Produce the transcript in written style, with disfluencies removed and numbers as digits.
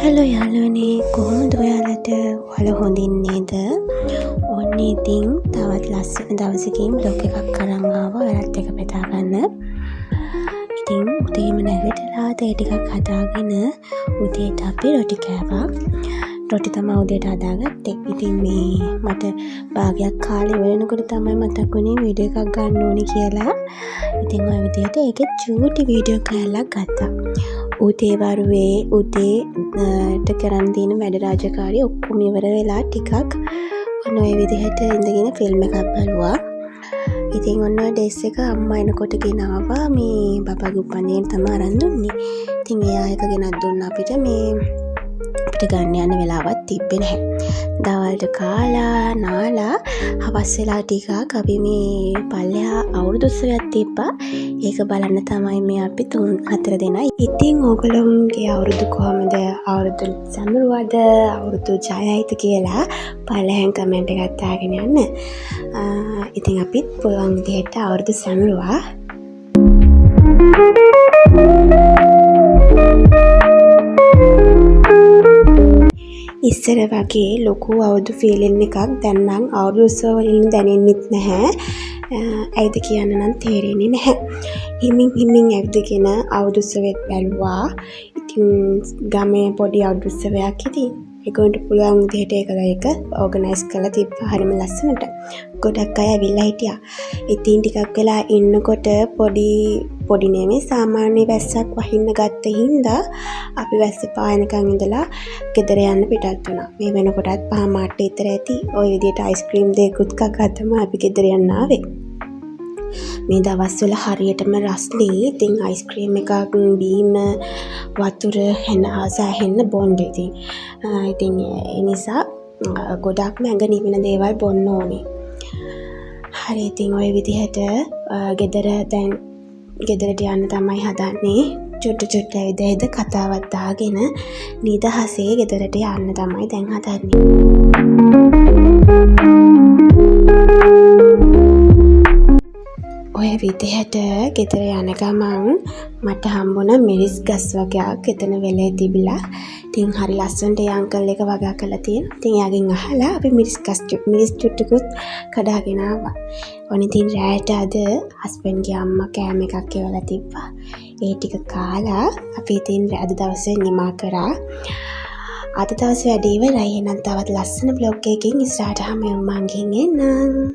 Hello යාළුවනේ, කොහොමද ඔයාලට? ඔයාලා හොඳින් නේද? ඔන්න ඉතින් තවත් ලස්සන දවසකින් බ්ලොග් එකක් අරන් ආවා ඔයාලත් එක්ක බෙදා ගන්න. ඉතින් උදේම නැගිටලා තේ ටිකක් හදාගෙන උදේට අපි රොටි කෑවා. රොටි තමයි උදේට හදාගත්තේ. ඉතින් මේ මට භාගයක් කාලේ වෙනකොට තමයි මතක් වුණේ වීඩියෝ එකක් ගන්න ඕනේ කියලා. ඉතින් ඔය විදිහට ඒකේ චූටි වීඩියෝ කෑල්ලක් ගත්තා. උදේ වරුවේ උදේට කරන් තියෙන වැඩ රාජකාරී ඔක්කොම ඉවර වෙලා ටිකක් ඔන්න ඔය විදිහට ඉඳගෙන ෆිල්ම් එකක් බලුවා. ඉතින් ඔන්න ඔය ඩේස් එක අම්මා එනකොට ගෙනාවා මේ බබාගේ උපන්දිනේ තමයි අරන් දුන්නේ. ඉතින් එයා එක ගෙනත් දුන්නා අපිට අපිට ගන්න යන්න වෙලාවක් තිබ්බේ නැහැ. දවල්ට කාලා නාලා හවස් වෙලා ටිකක් අපි මේ පල්ලෙහා අවුරුදු උත්සවයක් තිබ්බා. ඒක බලන්න තමයි මේ අපි 3-4 දෙනා. ඉතින් ඕගොල්ලෝගේ අවුරුදු කොහමද? අවුරුදු සමරුවද? අවුරුදු ජයයිද කියලා පල්ලෙහෙන් කමෙන්ට් එකක් දාගෙන යන්න. ඉතින් අපිත් පුළුවන් විදිහට අවුරුදු සමරුවා. ඉස්සර වගේ ලොකු අවුරුදු ෆීලින් එකක් දැන් නම් අවුරුදු උත්සව වලින් දැනෙන්නෙත් නැහැ. ඇයිද කියන්න නම් තේරෙන්නේ නැහැ. හිමින් ඇවිදගෙන අවුරුදු උත්සවෙත් බැලුවා. ඉතින් ගමේ පොඩි අවුරුදු උත්සවයක් ඉතින් ඒගොල්ලන්ට පුළුවන් විදිහට ඒක ඕගනයිස් කරලා තිබ්බා හරිම ලස්සනට. ගොඩක් අය ඇවිල්ලා හිටියා. ඉතින් ටිකක් වෙලා ඉන්නකොට පොඩි නෙමෙයි සාමාන්‍ය වැස්සක් වහින්න ගත්ත හින්දා අපි වැස්ස පායනකන් ඉඳලා ගෙදර යන්න පිටත් වුණා. මේ වෙනකොටත් 5 මාට විතර ඇති. ওই විදිහට අයිස්ක්‍රීම් දෙකකුත් කකා තමයි අපි ගෙදර යන්න ආවේ. මේ දවස්වල හරියටම රස්ලි. ඉතින් අයිස්ක්‍රීම් එකක් බීම වතුර සෑහෙන්න බොන්න ඉතින් ඒ නිසා ගොඩක්ම ඇඟ නිවෙන දේවල් බොන්න ඕනේ. හරි ඉතින් ওই විදිහට ගෙදරට යන්න තමයි හදන්නේ. චුට්ට ඇවිද කතාවක් දාගෙන නිදහසේ ගෙදරට යන්න තමයි දැන් හදන්නේ. ඔය විදිහට ගෙදර යන ගමන් මට හම්බුණා මිරිස් ගස් වගේක් එතන වෙලේ තිබිලා. ඉතින් හරි ලස්සනට ඒ අංකල් එක වගා කරලා තියෙනවා. ඉතින් එයාගෙන් අහලා අපි මිරිස් චුට්ටකුත් කඩාගෙන ආවා. ඔන්න ඉතින් රැයට අද හස්බන්ඩ්ගේ අම්මා කෑම එකක් එවලා තිබ්බා. ඒ ටික කාලා අපි ඉතින් අද දවසේ නිමා කරා. අද දවසේ වැඩේ ඉවරයි. එහෙනම් තවත් ලස්සන බ්ලොග් එකකින් ඉස්සරහට මම ගිහින් එන්නම්.